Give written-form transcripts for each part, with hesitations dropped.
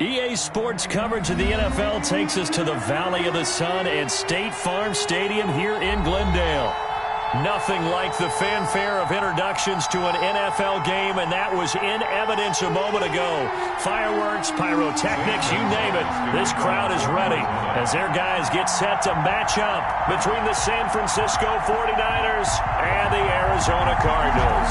EA Sports coverage of the NFL takes us to the Valley of the Sun and State Farm Stadium here in Glendale. Nothing like the fanfare of introductions to an NFL game, and that was in evidence a moment ago. Fireworks, pyrotechnics, you name it. This crowd is ready as their guys get set to match up between the San Francisco 49ers and the Arizona Cardinals.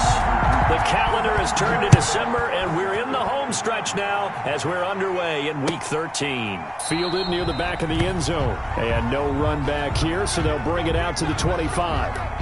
The calendar has turned to December, and we're in the home stretch now as we're underway in Week 13. Fielded near the back of the end zone. And no run back here, so they'll bring it out to the 25.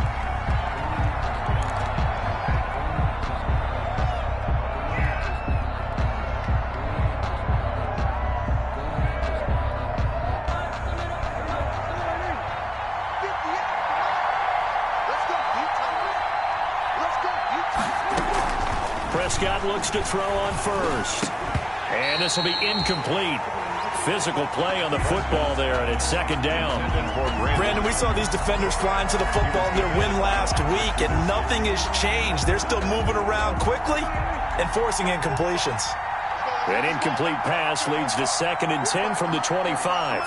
Prescott looks to throw on first. And this will be incomplete. Physical play on the football there, and it's second down. Brandon, we saw these defenders flying to the football in their win last week, and nothing has changed. They're still moving around quickly and forcing incompletions. An incomplete pass leads to 2nd and 10 from the 25.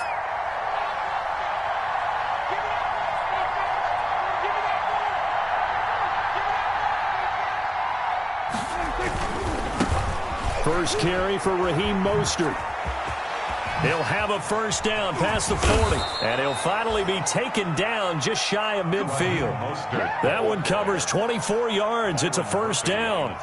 First carry for Raheem Mostert. He'll have a first down past the 40, and he'll finally be taken down just shy of midfield. That one covers 24 yards. It's a first down.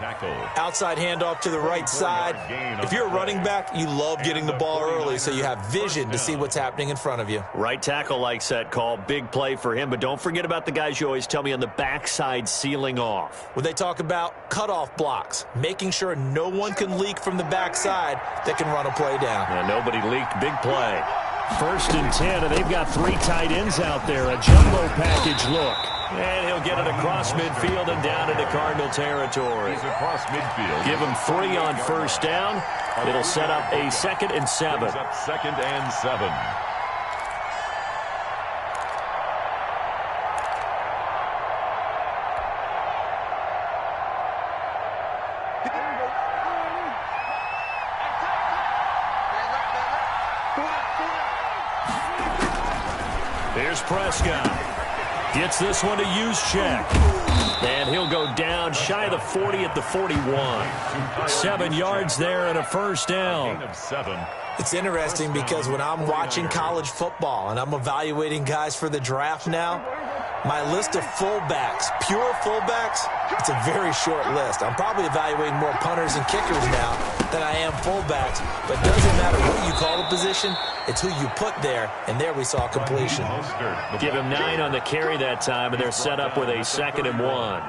Outside handoff to the right side. If you're a running back, you love getting the ball early so you have vision to see what's happening in front of you. Right tackle likes that call. Big play for him, but don't forget about the guys you always tell me on the backside sealing off. When they talk about cutoff blocks, making sure no one can leak from the backside that can run a play down. Yeah, nobody leaked. Big play. 1st and 10, and they've got 3 tight ends out there. A jumbo package look. And he'll get it across midfield and down into Cardinal territory. He's across midfield. Give him 3 on first down. It'll set up a 2nd and 7. It's up 2nd and 7. Here's Prescott. Gets this one to Juszczyk. And he'll go down shy of the 40 at the 41. 7 yards there and a first down. It's interesting because when I'm watching college football and I'm evaluating guys for the draft now, my list of fullbacks, pure fullbacks, it's a very short list. I'm probably evaluating more punters and kickers now than I am fullbacks. But it doesn't matter what you call the position, it's who you put there, and there we saw completion. Give him 9 on the carry that time, and they're set up with a 2nd and 1.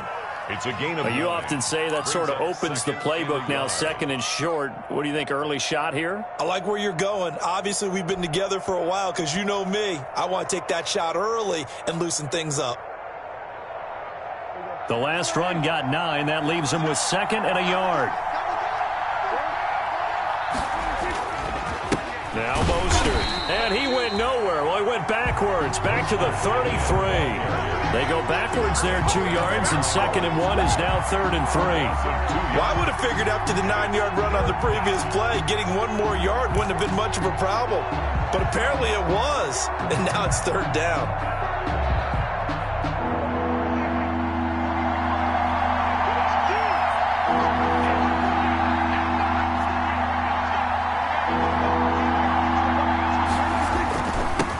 It's a gain of You often say that sort of opens the playbook now, 2nd and short. What do you think, early shot here? I like where you're going. Obviously, we've been together for a while because you know me. I want to take that shot early and loosen things up. The last run got 9. That leaves him with 2nd and a yard. Now Mostert. And he went nowhere. Well, he went backwards. Back to the 33. They go backwards there 2 yards, and 2nd and 1 is now 3rd and 3. Well, I would have figured after the 9-yard run on the previous play, getting 1 more yard wouldn't have been much of a problem. But apparently it was, and now it's 3rd down.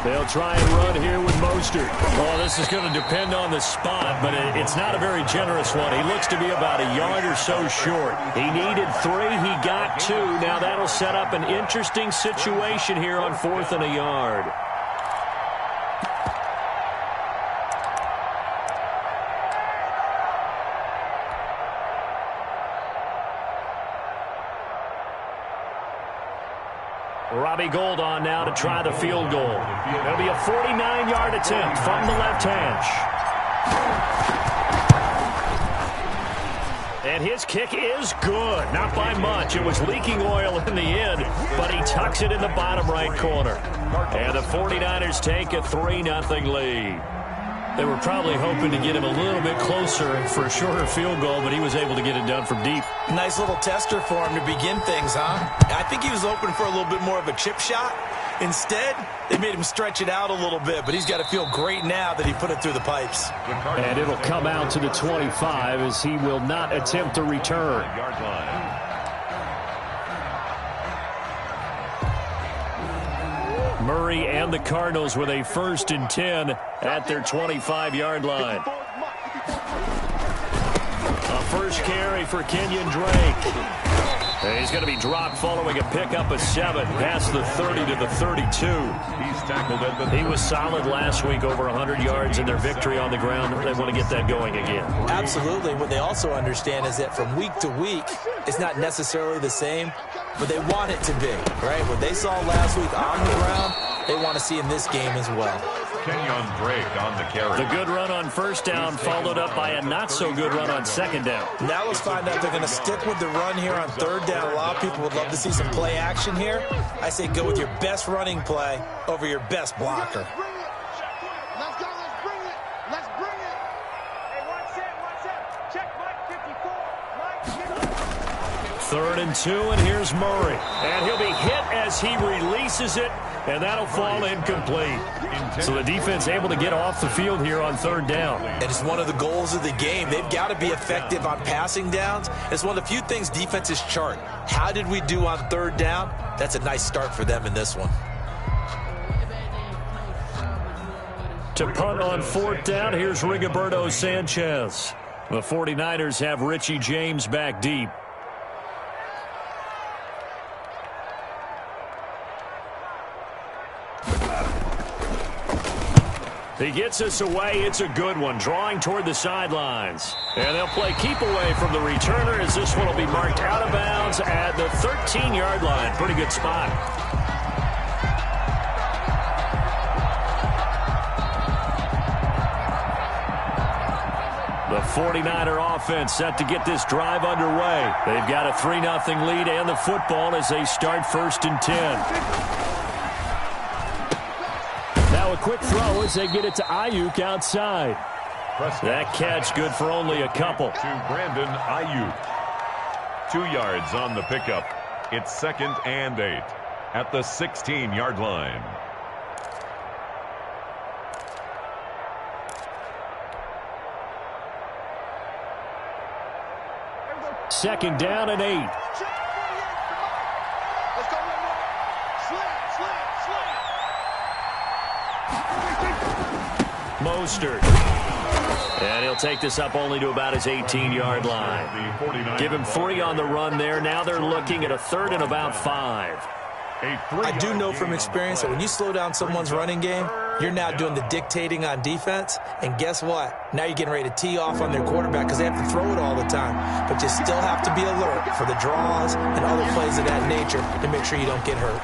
They'll try and run here with Mostert. Well, this is going to depend on the spot, but it's not a very generous one. He looks to be about a yard or so short. He needed 3. He got 2. Now that'll set up an interesting situation here on 4th and a yard. Robbie Gould on now to try the field goal. It'll be a 49-yard attempt from the left hash. And his kick is good. Not by much. It was leaking oil in the end, but he tucks it in the bottom right corner. And the 49ers take a 3-0 lead. They were probably hoping to get him a little bit closer for a shorter field goal, but he was able to get it done from deep. Nice little tester for him to begin things, huh? I think he was hoping for a little bit more of a chip shot. Instead, they made him stretch it out a little bit, but he's got to feel great now that he put it through the pipes. And it'll come out to the 25 as he will not attempt to return. Murray and the Cardinals with a 1st and 10 at their 25-yard line. A first carry for Kenyon Drake. And he's going to be dropped following a pickup of 7 past the 30 to the 32. He's tackled at the He was solid last week, over 100 yards in their victory on the ground. They want to get that going again. Absolutely. What they also understand is that from week to week, it's not necessarily the same, but they want it to be, right? What they saw last week on the ground, they want to see in this game as well. Kenyon Drake on the carry. The good run on 1st down followed up by a not-so-good run on 2nd down. Now let's find out if they're going to stick with the run here on 3rd down. A lot of people would love to see some play action here. I say go with your best running play over your best blocker. Let's go. Let's bring it. Let's bring it. Hey, one set. Check Mike 54. Mike 54. 3rd and 2, and here's Murray. And he'll be hit as he releases it, and that'll fall incomplete. So the defense able to get off the field here on 3rd down. And it's one of the goals of the game. They've got to be effective on passing downs. It's one of the few things defenses chart. How did we do on 3rd down? That's a nice start for them in this one. To punt on 4th down, here's Rigoberto Sanchez. The 49ers have Richie James back deep. He gets us away. It's a good one, drawing toward the sidelines. And they'll play keep away from the returner as this one will be marked out of bounds at the 13-yard line. Pretty good spot. The 49er offense set to get this drive underway. They've got a 3-0 lead and the football as they start 1st and 10. Now a quick throw as they get it to Ayuk outside. That catch good for only a couple. To Brandon Ayuk. 2 yards on the pickup. It's 2nd and 8 at the 16-yard line. Second down and 8. Let's go. Slant. Mostert. And he'll take this up only to about his 18-yard line. Give him 3 on the run there. Now they're looking at a 3rd and about 5. I do know from experience that when you slow down someone's running game, you're now doing the dictating on defense. And guess what? Now you're getting ready to tee off on their quarterback because they have to throw it all the time. But you still have to be alert for the draws and other plays of that nature to make sure you don't get hurt.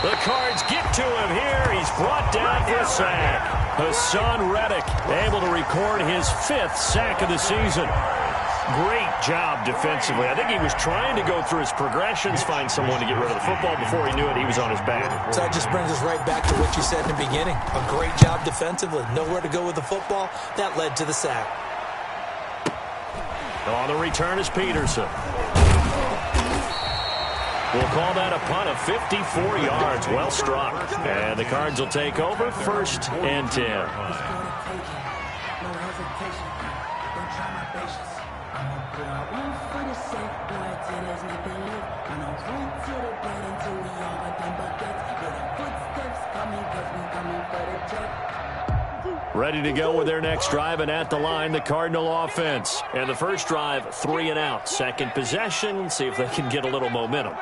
The Cards get to him here. He's brought down for a sack. Hassan Reddick able to record his 5th sack of the season. Great job defensively. I think he was trying to go through his progressions, find someone to get rid of the football. Before he knew it, he was on his back. So that just brings us right back to what you said in the beginning. A great job defensively. Nowhere to go with the football. That led to the sack. On the return is Peterson. We'll call that a punt of 54 yards. Well struck. And the Cards will take over 1st and 10. Ready to go with their next drive, and at the line, the Cardinal offense. And the first drive, 3 and out. Second possession, see if they can get a little momentum.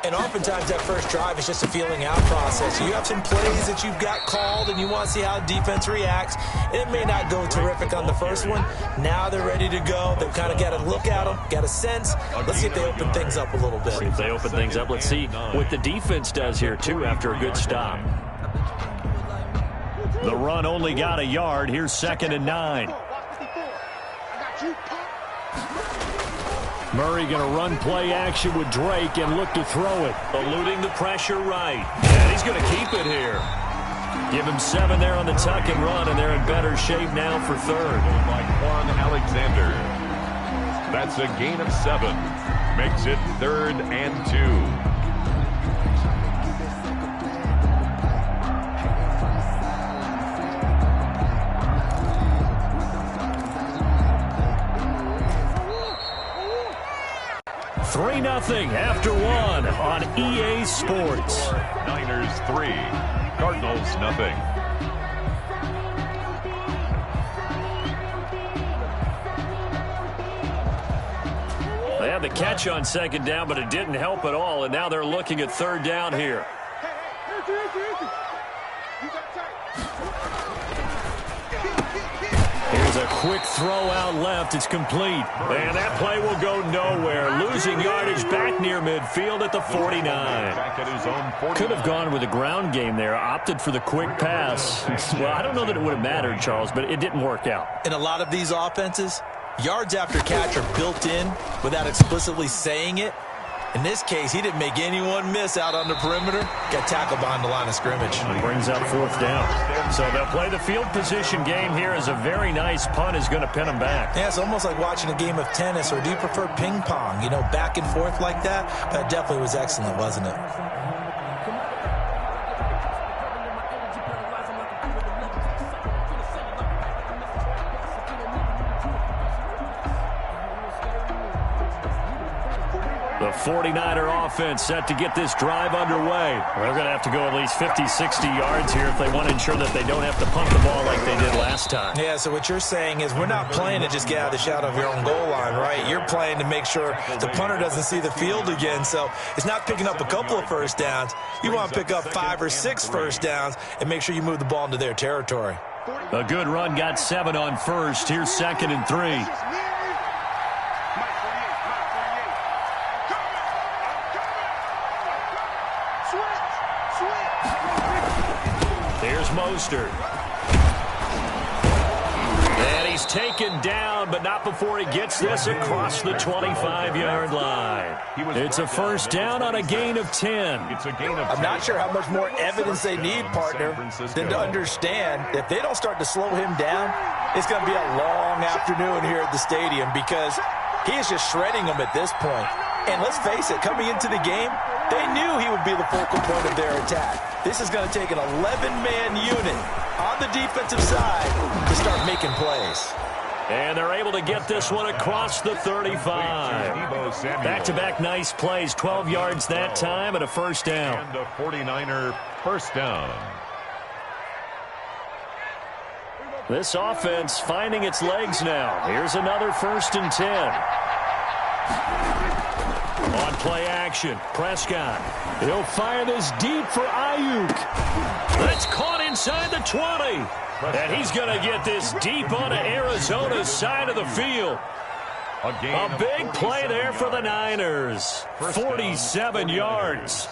And oftentimes that first drive is just a feeling out process. You have some plays that you've got called and you want to see how defense reacts. It may not go terrific on the first one. Now they're ready to go. They've kind of got to look at them, got a sense. Let's see if they open things up a little bit. See if they open things up. Let's see what the defense does here, too, after a good stop. The run only got a yard. Here's 2nd and 9. Murray going to run play action with Drake and look to throw it. Eluding the pressure right. And he's going to keep it here. Give him 7 there on the tuck and run, and they're in better shape now for third. By Quan Alexander. That's a gain of 7. Makes it 3rd and 2. Three 0 after 1 on EA Sports. Niners 3, Cardinals 0. They had the catch on 2nd down, but it didn't help at all, and now they're looking at 3rd down here. Here's a quick throw out left. It's complete. And that play will go nowhere. Losing yardage back near midfield at the 49. Could have gone with a ground game there. Opted for the quick pass. Well, I don't know that it would have mattered, Charles, but it didn't work out. In a lot of these offenses, yards after catch are built in without explicitly saying it. In this case, he didn't make anyone miss out on the perimeter. Got tackled behind the line of scrimmage. And brings up 4th down. So they'll play the field position game here as a very nice punt is going to pin them back. Yeah, it's almost like watching a game of tennis, or do you prefer ping pong? You know, back and forth like that? That definitely was excellent, wasn't it? The 49er offense set to get this drive underway. They're going to have to go at least 50, 60 yards here if they want to ensure that they don't have to punt the ball like they did last time. Yeah, so what you're saying is we're not playing to just get out of the shadow of your own goal line, right? You're playing to make sure the punter doesn't see the field again. So it's not picking up a couple of first downs. You want to pick up 5 or 6 first downs and make sure you move the ball into their territory. A good run got 7 on first. Here's 2nd and 3. Here's Mostert. And he's taken down, but not before he gets this across the 25-yard line. It's a first down on a gain of 10. I'm not sure how much more evidence they need, partner, than to understand if they don't start to slow him down, it's going to be a long afternoon here at the stadium because he is just shredding them at this point. And let's face it, coming into the game, they knew he would be the focal point of their attack. This is going to take an 11-man unit on the defensive side to start making plays. And they're able to get this one across the 35. Back-to-back nice plays, 12 yards that time and a first down. And a 49er first down. This offense finding its legs now. Here's another 1st and 10. On play action, Prescott. He'll fire this deep for Ayuk. That's caught inside the 20. And he's going to get this deep onto Arizona's side of the field. A big play there for the Niners. 47 yards.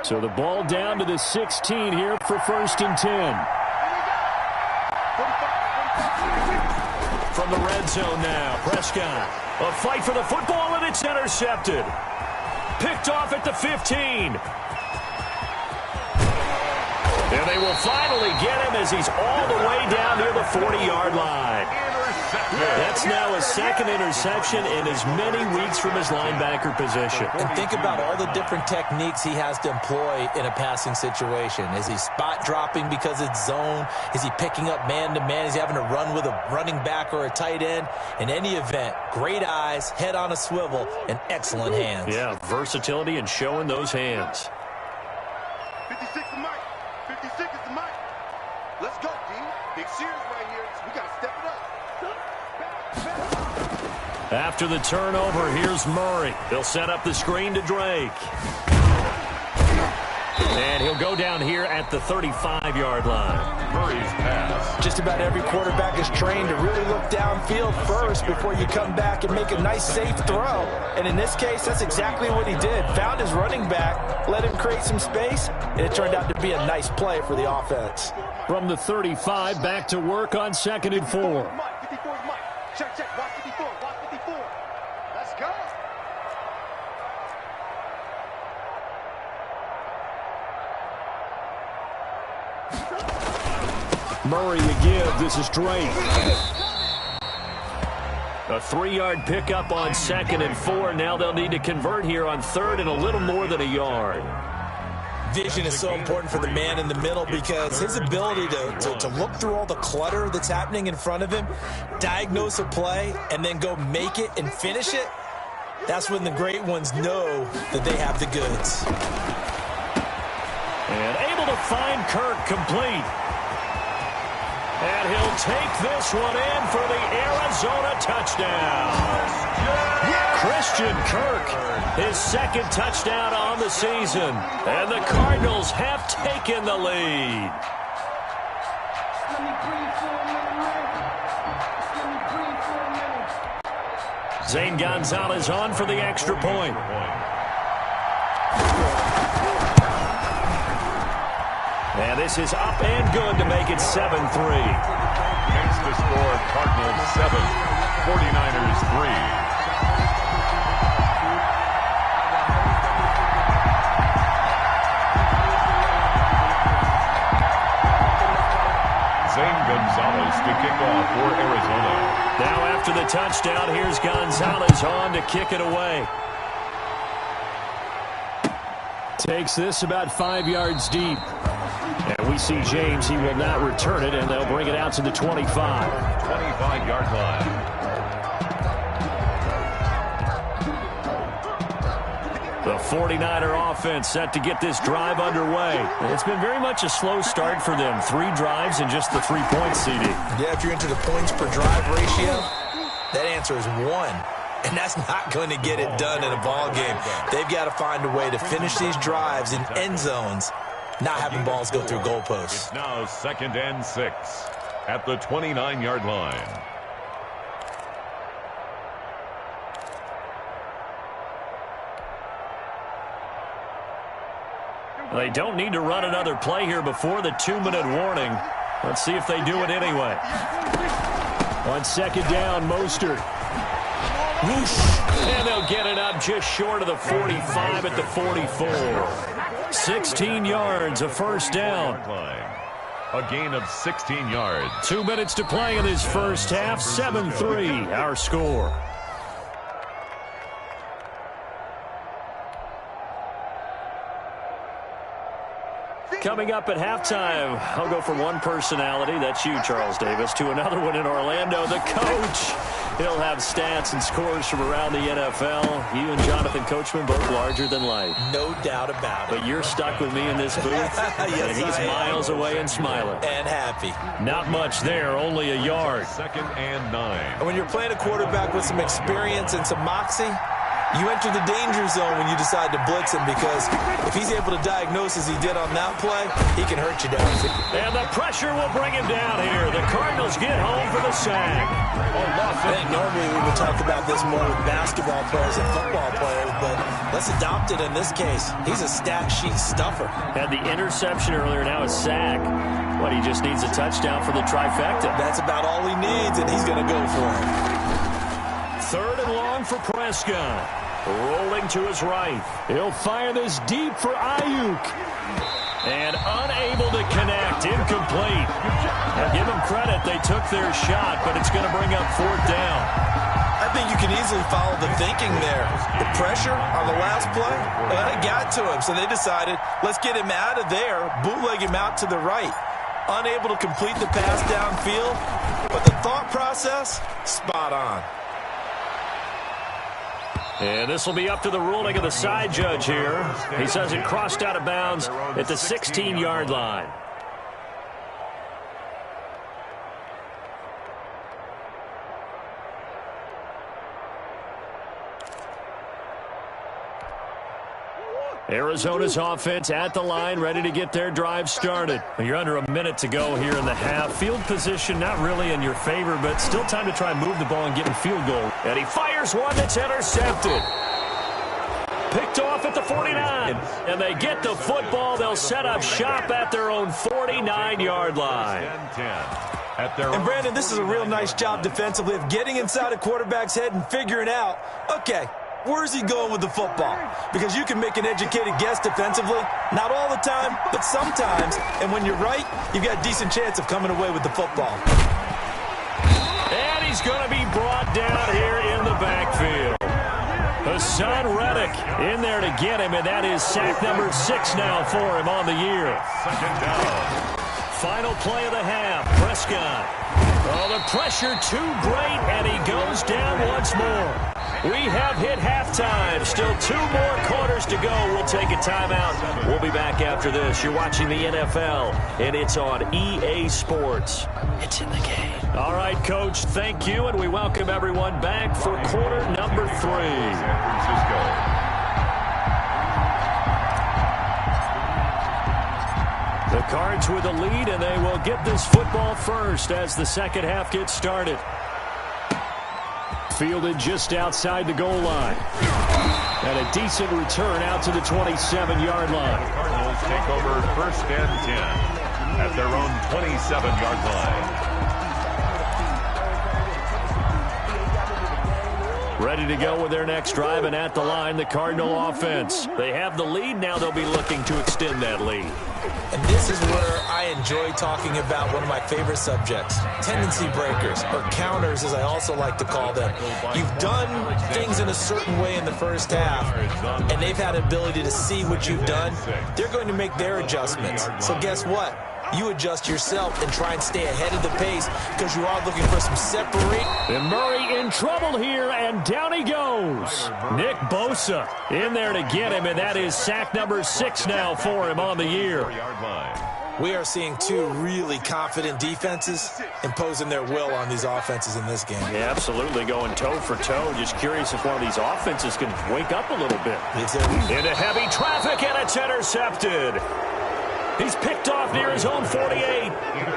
So the ball down to the 16 here for 1st and 10. From the red zone now, Prescott. A fight for the football, and it's intercepted. Picked off at the 15. And they will finally get him as he's all the way down near the 40-yard line. That's now his 2nd interception in as many weeks from his linebacker position. And think about all the different techniques he has to employ in a passing situation. Is he spot dropping because it's zone? Is he picking up man-to-man? Is he having to run with a running back or a tight end? In any event, great eyes, head on a swivel, and excellent hands. Yeah, versatility and showing those hands. 56 is Mike. 56 is the Mike. Let's go, D. Big Sears right here. We got to step it up. After the turnover, here's Murray. They'll set up the screen to Drake. And he'll go down here at the 35-yard line. Murray's pass. Just about every quarterback is trained to really look downfield first before you come back and make a nice, safe throw. And in this case, that's exactly what he did. Found his running back, let him create some space, and it turned out to be a nice play for the offense. From the 35, back to work on 2nd and 4. Mike, 54 is Mike. Check, check. Watch 54. Watch 54. Let's go. Murray to give. This is Drake. A 3-yard pickup on 2nd and 4. Now they'll need to convert here on 3rd and a little more than a yard. Vision is so important for the man in the middle because his ability to look through all the clutter that's happening in front of him, diagnose a play, and then go make it and finish it, that's when the great ones know that they have the goods. And able to find Kirk complete. And he'll take this one in for the Arizona touchdown. Christian Kirk, his 2nd touchdown on the season. And the Cardinals have taken the lead. Zane Gonzalez on for the extra point. And this is up and good to make it 7-3. Makes the score Cardinals 7, 49ers 3. Zane Gonzalez to kick off for Arizona. Now after the touchdown, here's Gonzalez on to kick it away. Takes this about 5 yards deep. And we see James. He will not return it, and they'll bring it out to the 25. 25-yard line. The 49er offense set to get this drive underway. It's been very much a slow start for them. 3 drives and just the 3 points, CD. Yeah, if you're into the points per drive ratio, that answer is 1. And that's not going to get it done in a ball game. They've got to find a way to finish these drives in end zones, not having balls go through goalposts. It's now 2nd and 6 at the 29-yard line. They don't need to run another play here before the 2-minute warning. Let's see if they do it anyway. On 2nd down, Mostert. Whoosh. And they'll get it up just short of the 45 at the 44. 16 yards, a 1st down. A gain of 16 yards. 2 minutes to play in this first half. 7-3, our score. Coming up at halftime, I'll go from one personality, that's you, Charles Davis, to another one in Orlando, the coach. He'll have stats and scores from around the NFL. You and Jonathan Coachman both larger than life. No doubt about it. But you're stuck with me in this booth, yes, and he's miles away and smiling. And happy. Not much there, only a yard. 2nd and 9. And when you're playing a quarterback with some experience and some moxie, You enter the danger zone when you decide to blitz him, because if he's able to diagnose as he did on that play, he can hurt you downfield. And the pressure will bring him down here. The Cardinals get home for the sack. I think normally we would talk about this more with basketball players and football players, but let's adopt it in this case. He's a stat sheet stuffer. Had the interception earlier, now a sack. What, he just needs a touchdown for the trifecta. That's about all he needs, and he's going to go for it. 3rd and long for Prescott. Rolling to his right. He'll fire this deep for Ayuk. And unable to connect. Incomplete. Now give them credit. They took their shot, but it's going to bring up 4th down. I think you can easily follow the thinking there. The pressure on the last play, it got to him, so they decided, let's get him out of there, bootleg him out to the right. Unable to complete the pass downfield, but the thought process, spot on. And this will be up to the ruling of the side judge here. He says it crossed out of bounds at the 16-yard line. Arizona's offense at the line, ready to get their drive started. You're under a minute to go here in the half. Field position not really in your favor, but still time to try and move the ball and get in field goal. And he fires one that's intercepted. Picked off at the 49. And they get the football. They'll set up shop at their own 49-yard line. And Brandon, this is a real nice job defensively of getting inside a quarterback's head and figuring out, okay, where's he going with the football? Because you can make an educated guess defensively. Not all the time, but sometimes. And when you're right, you've got a decent chance of coming away with the football. And he's going to be brought down here in the backfield. Hassan Reddick in there to get him, and that is sack number 6 now for him on the year. 2nd down. Final play of the half. Prescott. Oh, the pressure too great, and he goes down once more. We have hit halftime. Still 2 more quarters to go. We'll take a timeout. We'll be back after this. You're watching the NFL, and it's on EA Sports. It's in the game. All right, Coach, thank you, and we welcome everyone back for quarter number 3. San Francisco. The Cards with the lead, and they will get this football first as the second half gets started. Fielded just outside the goal line. And a decent return out to the 27-yard line. Cardinals take over 1st and 10 at their own 27-yard line. Ready to go with their next drive, and at the line, the Cardinal offense. They have the lead. Now they'll be looking to extend that lead. And this is where I enjoy talking about one of my favorite subjects, tendency breakers, or counters as I also like to call them. You've done things in a certain way in the first half, and they've had ability to see what you've done. They're going to make their adjustments. So guess what? You adjust yourself and try and stay ahead of the pace because you are looking for some separate. And Murray in trouble here, and down he goes. Nick Bosa in there to get him, and that is sack number 6 now for him on the year. We are seeing 2 really confident defenses imposing their will on these offenses in this game. Yeah, absolutely, going toe for toe. Just curious if one of these offenses can wake up a little bit. Into heavy traffic, and it's intercepted. He's picked off near his own 48.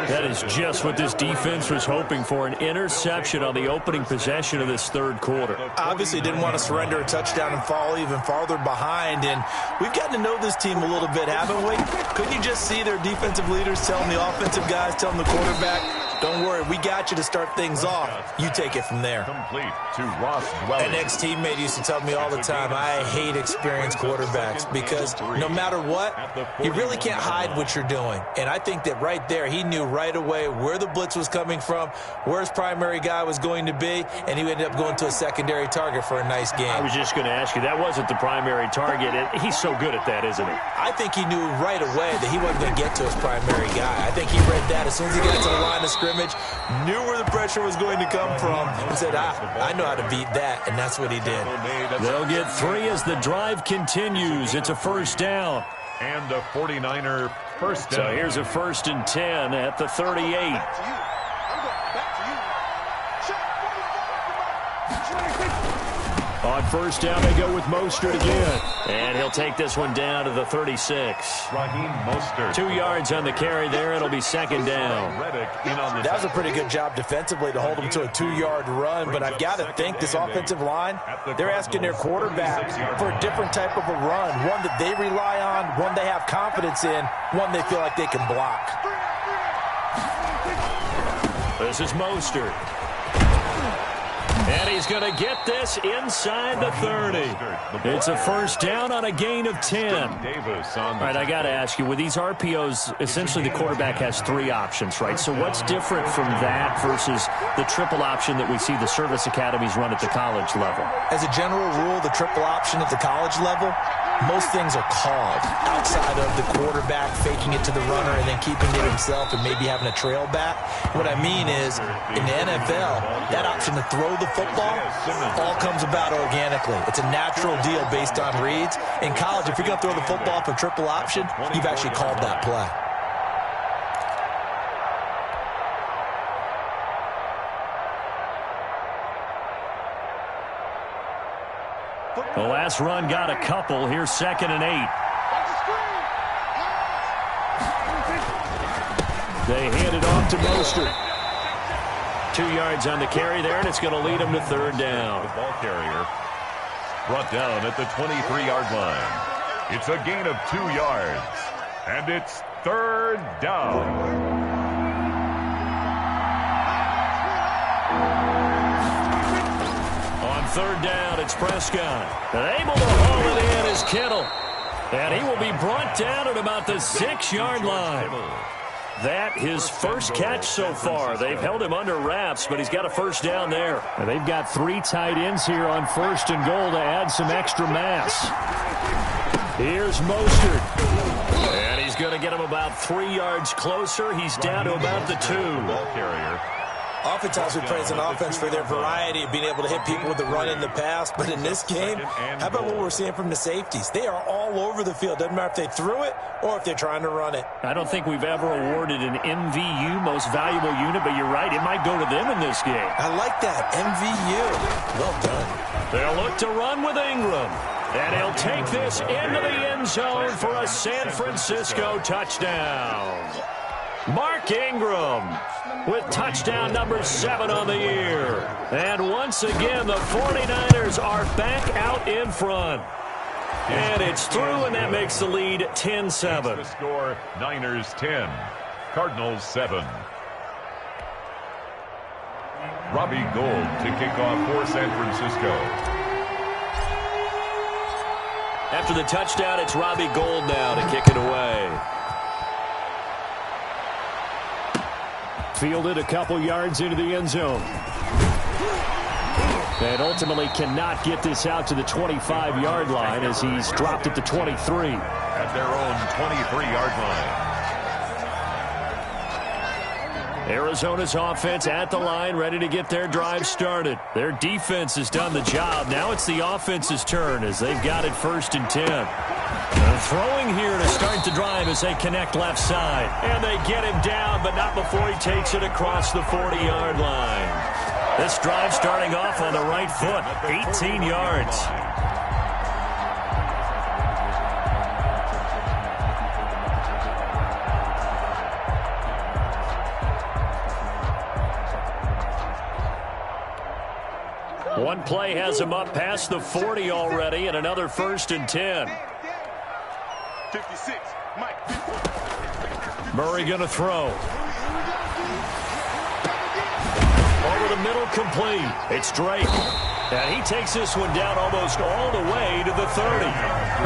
That is just what this defense was hoping for, an interception on the opening possession of this 3rd quarter. Obviously didn't want to surrender a touchdown and fall even farther behind, and we've gotten to know this team a little bit, haven't we? Couldn't you just see their defensive leaders telling the offensive guys, telling the quarterback, don't worry, we got you to start things off. You take it from there. Complete to Ross Dwelly. An ex-teammate used to tell me all the time, I hate experienced quarterbacks because no matter what, you really can't hide what you're doing. And I think that right there, he knew right away where the blitz was coming from, where his primary guy was going to be, and he ended up going to a secondary target for a nice game. I was just going to ask you, that wasn't the primary target. He's so good at that, isn't he? I think he knew right away that he wasn't going to get to his primary guy. I think he read that as soon as he got to the line of scrimmage, knew where the pressure was going to come from, and said, I know how to beat that, and that's what he did. They'll get 3 as the drive continues. It's a 1st down. And a 49er first down. So here's a 1st and 10 at the 38. On first down, they go with Mostert again. And he'll take this one down to the 36. Raheem Mostert. 2 yards on the carry there. It'll be second down. That was a pretty good job defensively to hold him to a 2-yard run, but I've got to think this offensive line, they're asking their quarterback for a different type of a run, one that they rely on, one they have confidence in, one they feel like they can block. This is Mostert. And he's going to get this inside the 30. It's a first down on a gain of 10. All right, I got to ask you, with these RPOs, essentially the quarterback has 3 options, right? So what's different from that versus the triple option that we see the service academies run at the college level? As a general rule, the triple option at the college level, most things are called outside of the quarterback faking it to the runner and then keeping it himself and maybe having a trail back. What I mean is, in the NFL, that option to throw the football all comes about organically. It's a natural deal based on reads. In college, if you're going to throw the football for triple option, you've actually called that play. The last run got a couple. Here's 2nd and 8. They hand it off to Mostert. 2 yards on the carry there, and it's going to lead them to 3rd down. The ball carrier brought down at the 23-yard line. It's a gain of 2 yards, and it's 3rd down. On 3rd down, it's Prescott. And able to haul it in is Kittle. And he will be brought down at about the 6-yard line. That his first catch so far. They've held him under wraps, but he's got a first down there. And they've got 3 tight ends here on 1st and goal to add some extra mass. Here's Mostert. And he's going to get him about 3 yards closer. He's down to about the 2. Ball carrier. Oftentimes we praise an offense for their variety of being able to hit people with the run in the pass, but in this game, how about what we're seeing from the safeties? They are all over the field. Doesn't matter if they threw it or if they're trying to run it. I don't think we've ever awarded an MVU, most valuable unit, but you're right, it might go to them in this game. I like that, MVU. Well done. They'll look to run with Ingram, and he'll take this into the end zone for a San Francisco touchdown. Mark Ingram with touchdown number 7 on the year. And once again, the 49ers are back out in front. And it's through, and that makes the lead 10-7. The score, Niners 10, Cardinals 7. Robbie Gould to kick off for San Francisco. After the touchdown, it's Robbie Gould now to kick it away. Fielded a couple yards into the end zone. And ultimately cannot get this out to the 25-yard line as he's dropped at the 23. At their own 23-yard line. Arizona's offense at the line, ready to get their drive started. Their defense has done the job. Now it's the offense's turn as they've got it 1st and 10. They're throwing here to start the drive as they connect left side. And they get him down, but not before he takes it across the 40-yard line. This drive starting off on the right foot, 18 yards. One play has him up past the 40 already, and another 1st and 10. 56, Mike. Murray going to throw. Over the middle, complete. It's Drake. And he takes this one down almost all the way to the 30.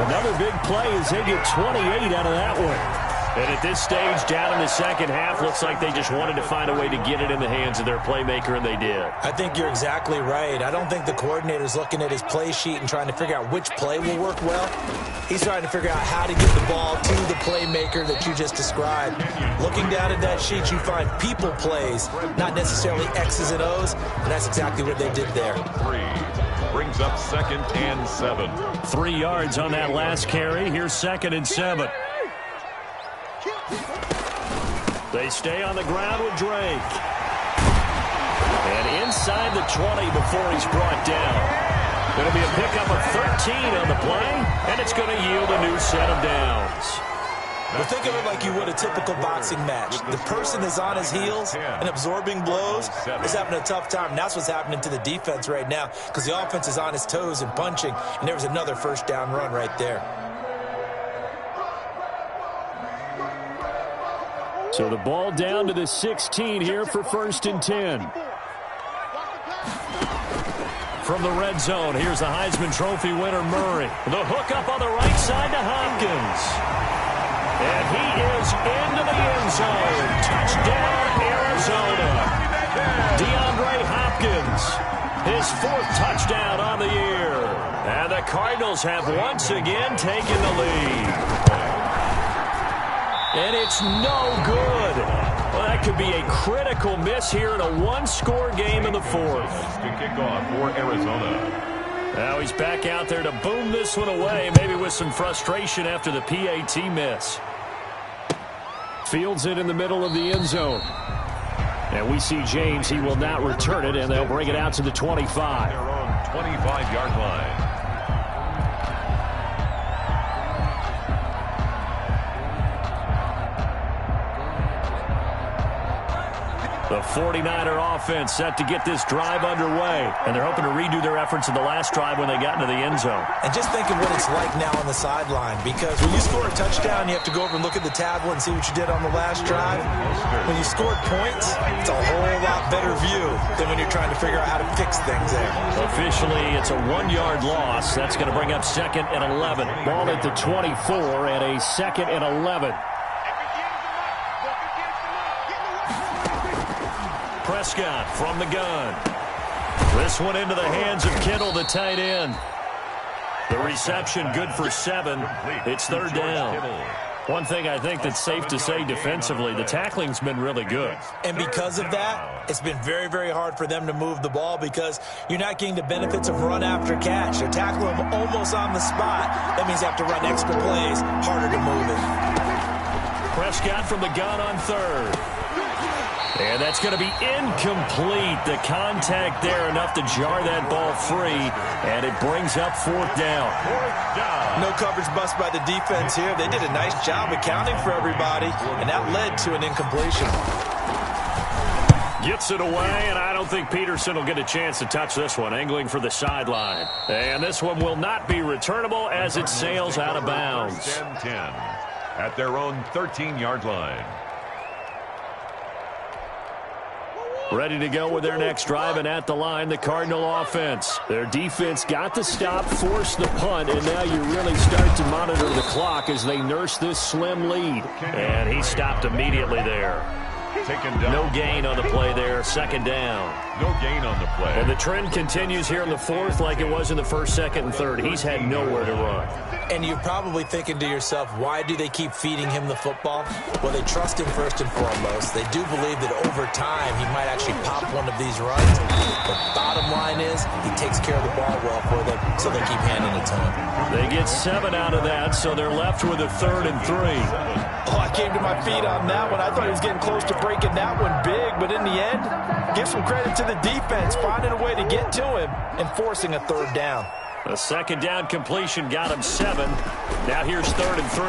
Another big play as they get 28 out of that one. And at this stage, down in the second half, looks like they just wanted to find a way to get it in the hands of their playmaker, and they did. I think you're exactly right. I don't think the coordinator's looking at his play sheet and trying to figure out which play will work well. He's trying to figure out how to get the ball to the playmaker that you just described. Looking down at that sheet, you find people plays, not necessarily X's and O's, and that's exactly what they did there. 3 brings up 2nd and 7. 3 yards on that last carry. Here's 2nd and 7. They stay on the ground with Drake. And inside the 20 before he's brought down. It'll be a pickup of 13 on the play, and it's going to yield a new set of downs. Well, think of it like you would a typical boxing match. The person is on his heels and absorbing blows is having a tough time. And that's what's happening to the defense right now because the offense is on his toes and punching, and there was another first down run right there. So the ball down to the 16 here for 1st and 10. From the red zone, here's the Heisman Trophy winner, Murray. The hook up on the right side to Hopkins. And he is into the end zone. Touchdown, Arizona. DeAndre Hopkins, his 4th touchdown on the year. And the Cardinals have once again taken the lead. And it's no good. Well, that could be a critical miss here in a one-score game in the 4th. To kick off for Arizona. Now he's back out there to boom this one away, maybe with some frustration after the PAT miss. Fields it in the middle of the end zone. And we see James. He will not return it, and they'll bring it out to the 25. Their own 25-yard line. The 49er offense set to get this drive underway. And they're hoping to redo their efforts in the last drive when they got into the end zone. And just think of what it's like now on the sideline, because when you score a touchdown, you have to go over and look at the tablet and see what you did on the last drive. When you scored points, it's a whole lot better view than when you're trying to figure out how to fix things there. Officially, it's a 1-yard loss. That's going to bring up 2nd and 11. Ball at the 24 and a 2nd and 11. Prescott from the gun. This one into the hands of Kittle, the tight end. The reception good for 7. It's 3rd down. One thing I think that's safe to say defensively, the tackling's been really good. And because of that, it's been very, very hard for them to move the ball because you're not getting the benefits of run after catch. They're tackling them almost on the spot. That means they have to run extra plays, harder to move it. Prescott from the gun on 3rd. And that's going to be incomplete. The contact there enough to jar that ball free, and it brings up 4th down. No coverage bust by the defense here. They did a nice job accounting for everybody, and that led to an incompletion. Gets it away, and I don't think Peterson will get a chance to touch this one, angling for the sideline. And this one will not be returnable as it sails out of bounds. 10 at their own 13-yard line. Ready to go with their next drive, and at the line, the Cardinal offense. Their defense got the stop, forced the punt, and now you really start to monitor the clock as they nurse this slim lead. And he stopped immediately there. Taken down. No gain on the play there, 2nd down. No gain on the play. And the trend continues here in the 4th like it was in the 1st, 2nd, and 3rd. He's had nowhere to run. And you're probably thinking to yourself, why do they keep feeding him the football? Well, they trust him first and foremost. They do believe that over time he might actually pop one of these runs. But bottom line is he takes care of the ball well for them, so they keep handing it to him. They get 7 out of that, so they're left with a 3rd and 3. Oh, I came to my feet on that one. I thought he was getting close to breaking that one big, but in the end, give some credit to the defense, finding a way to get to him and forcing a 3rd down. A 2nd down completion got him 7. Now here's 3rd and 3.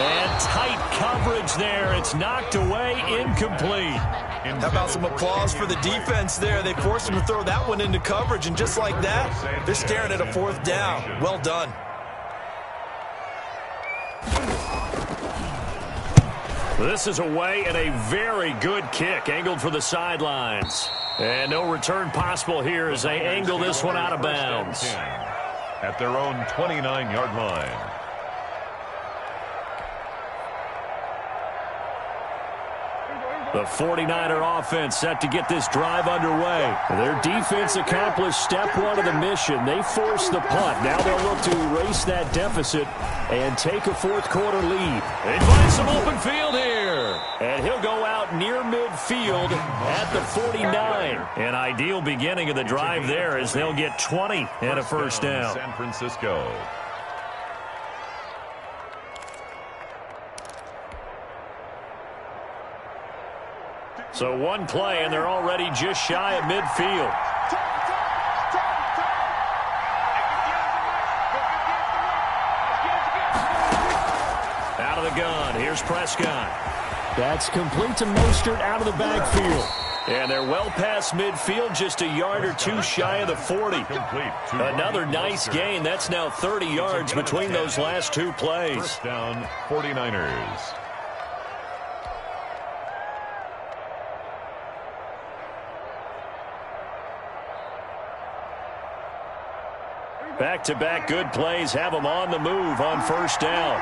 And tight coverage there. It's knocked away, incomplete. How about some applause for the defense there? They forced him to throw that one into coverage, and just like that, they're staring at a 4th down. Well done. This is away and a very good kick, angled for the sidelines. And no return possible here as they angle this one out of bounds. At their own 29-yard line. The 49er offense set to get this drive underway. Their defense accomplished step 1 of the mission. They forced the punt. Now they'll look to erase that deficit and take a 4th quarter lead. They find some open field here. And he'll go out near midfield at the 49. An ideal beginning of the drive there as they'll get 20 and a 1st down. San Francisco. So one play, and they're already just shy of midfield. out of the gun. Here's Prescott. That's complete to Mostert out of the backfield. And they're well past midfield, just a yard or two shy of the 40. Another nice gain. That's now 30 yards between those last two plays. First down, 49ers. Back-to-back good plays have them on the move on first down.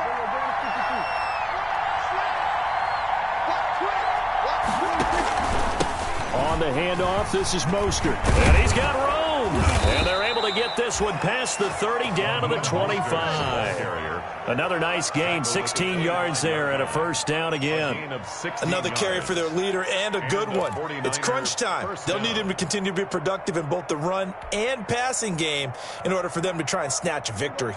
On the handoff, this is Mostert. And he's got room. And they're able to get this one past the 30 down to the 25. Another nice gain, 16 yards there and a first down again. Another carry for their leader and a good one. It's crunch time. They'll need him to continue to be productive in both the run and passing game in order for them to try and snatch a victory.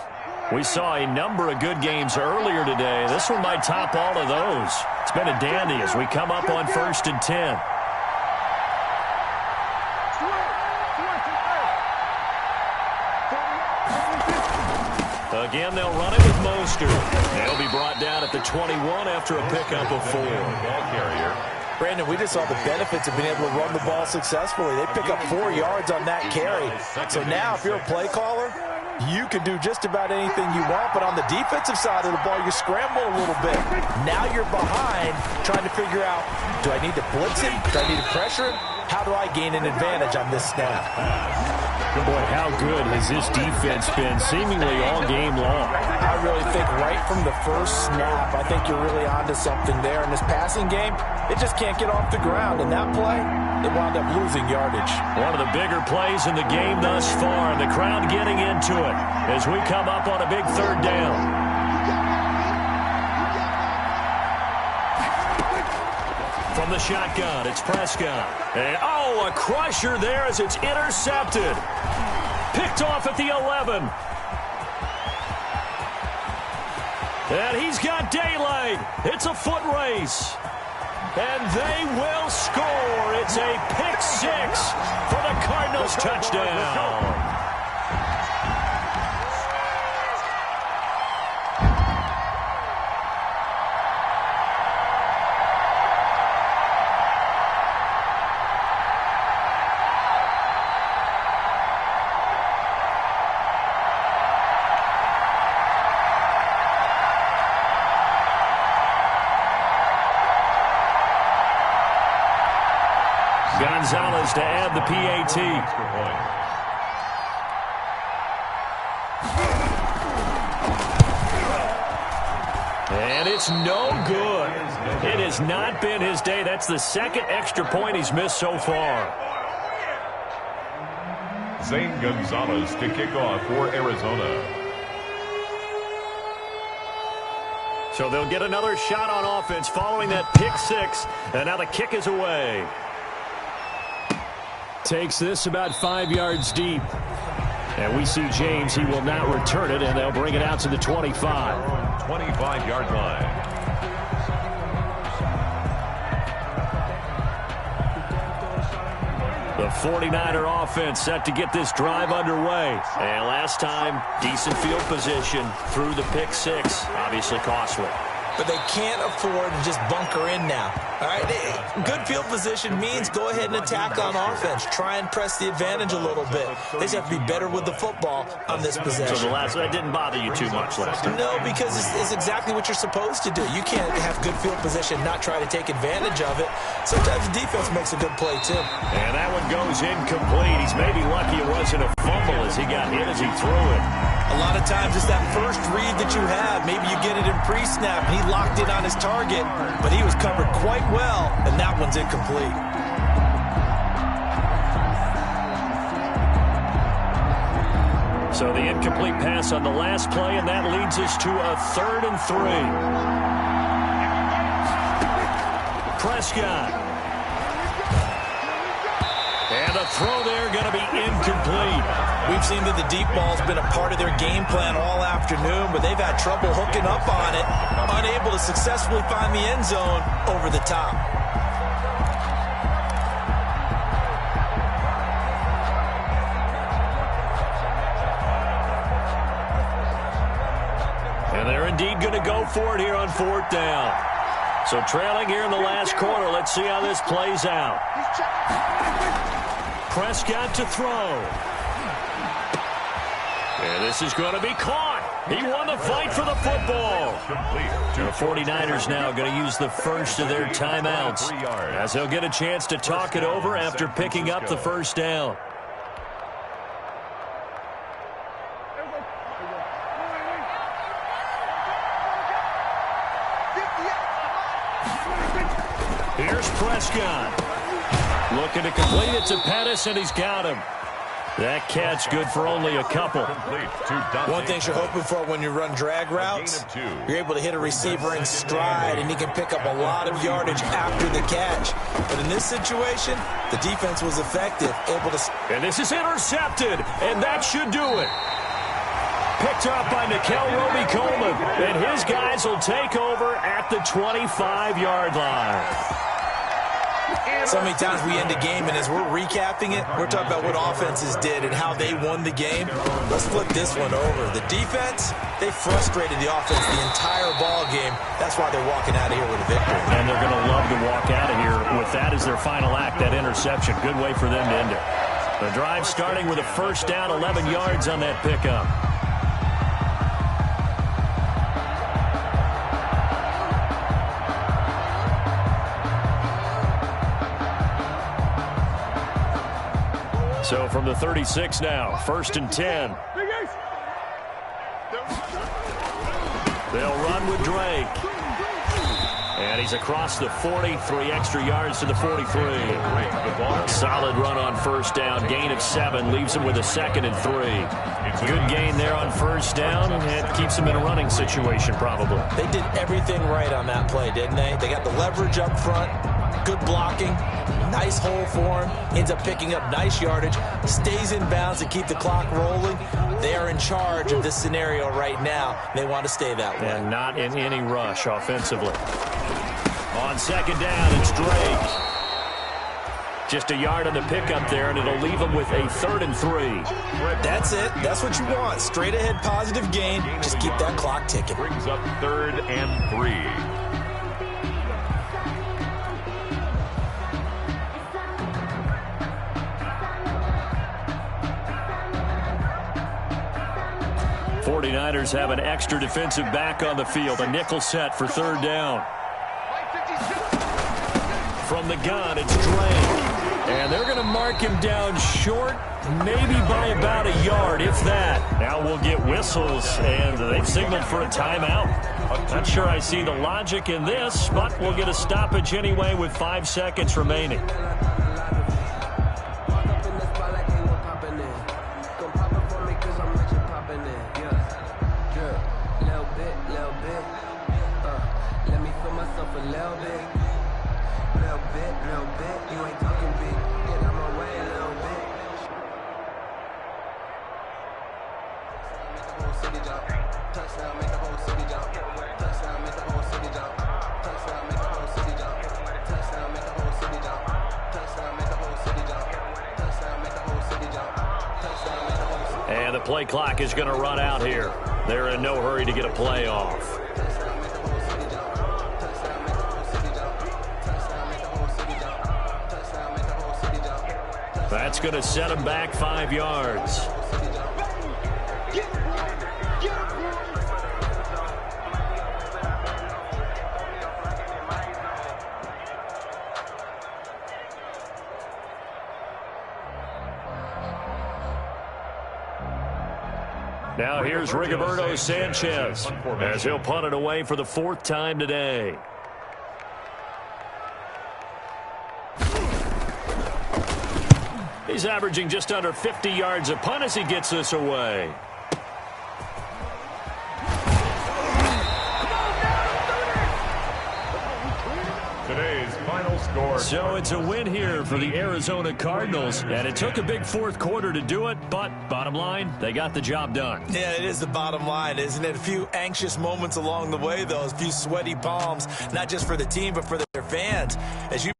We saw a number of good games earlier today. This one might top all of those. It's been a dandy as we come up on 1st and 10. Again, they'll run it with Mostert. They'll be brought down at the 21 after a pickup of 4. Ball carrier. Brandon, we just saw the benefits of being able to run the ball successfully. They pick up 4 yards on that carry. So now, if you're a play caller, you can do just about anything you want. But on the defensive side of the ball, you scramble a little bit. Now you're behind, trying to figure out, do I need to blitz him? Do I need to pressure him? How do I gain an advantage on this snap? Boy, how good has this defense been seemingly all game long? I really think right from the first snap, I think you're really onto something there. In this passing game, it just can't get off the ground. And that play, they wound up losing yardage. One of the bigger plays in the game thus far, and the crowd getting into it as we come up on a big 3rd down. From the shotgun, it's Prescott. And, a crusher there as it's intercepted. Picked off at the 11. And he's got daylight. It's a foot race. And they will score. It's a pick 6 for the Cardinals touchdown. Gonzalez to add the PAT. And it's no good. It has not been his day. That's the second extra point he's missed so far. Zane Gonzalez to kick off for Arizona. So they'll get another shot on offense following that pick 6. And now the kick is away. Takes this about 5 yards deep. And we see James. He will not return it, and they'll bring it out to the 25. 25-yard line. The 49er offense set to get this drive underway. And last time, decent field position through the pick 6. Obviously costly. But they can't afford to just bunker in now. All right, good field position means go ahead and attack on offense. Try and press the advantage a little bit. They just have to be better with the football on this possession. So that didn't bother you too much last time? No, because it's exactly what you're supposed to do. You can't have good field position, not try to take advantage of it. Sometimes the defense makes a good play, too. And that one goes incomplete. He's maybe lucky it wasn't a fumble as he got hit as he threw it. A lot of times it's that first read that you have. Maybe you get it in pre-snap, and he locked in on his target, but he was covered quite well, and that one's incomplete. So the incomplete pass on the last play, and that leads us to a 3rd and 3. Prescott. And the throw there going to be incomplete. We've seen that the deep ball's been a part of their game plan all afternoon, but they've had trouble hooking up on it, unable to successfully find the end zone over the top. And they're indeed going to go for it here on 4th down. So trailing here in the last quarter. Let's see how this plays out. Prescott to throw. And this is going to be caught. He won the fight for the football. The 49ers now going to use the first of their timeouts as they'll get a chance to talk it over after picking up the first down. Here's Prescott. Looking to complete it to Pettis, and he's got him. That catch good for only a couple. One thing you're hoping for when you run drag routes, you're able to hit a receiver in stride, and he can pick up a lot of yardage after the catch. But in this situation, the defense was effective, able to... And this is intercepted, and that should do it. Picked up by Nikel Roby-Coleman, and his guys will take over at the 25-yard line. So many times we end a game, and as we're recapping it, we're talking about what offenses did and how they won the game. Let's flip this one over. The defense, they frustrated the offense the entire ball game. That's why they're walking out of here with a victory. And they're going to love to walk out of here with that as their final act, that interception. Good way for them to end it. The drive starting with a first down, 11 yards on that pickup. So from the 36 now, 1st and 10. They'll run with Drake. And he's across the 40, 3 extra yards to the 43. Solid run on first down, gain of 7, leaves him with a 2nd and 3. Good gain there on first down, and keeps him in a running situation probably. They did everything right on that play, didn't they? They got the leverage up front, good blocking, nice hole for him, ends up picking up nice yardage, stays in bounds to keep the clock rolling. They are in charge of this scenario right now. They want to stay that way. And not in any rush offensively. On 2nd down, it's Drake. Just a yard on the pickup there, and it'll leave him with a 3rd and 3. That's it. That's what you want. Straight ahead positive gain. Just keep that clock ticking. Brings up 3rd and 3. '49ers have an extra defensive back on the field. A nickel set for 3rd down. From the gun, it's Drake. And they're going to mark him down short, maybe by about a yard, if that. Now we'll get whistles, and they've signaled for a timeout. Not sure I see the logic in this, but we'll get a stoppage anyway with 5 seconds remaining. And the play clock is going to run out here. They're in no hurry to get a play off. That's going to set him back 5 yards. Now here's Rigoberto Sanchez as he'll punt it away for the 4th time today. He's averaging just under 50 yards a punt as he gets this away. Today's final score. So it's a win here for the Arizona Cardinals, and it took a big 4th quarter to do it, but bottom line, they got the job done. Yeah, it is the bottom line, isn't it? A few anxious moments along the way, though, a few sweaty palms, not just for the team, but for their fans. As you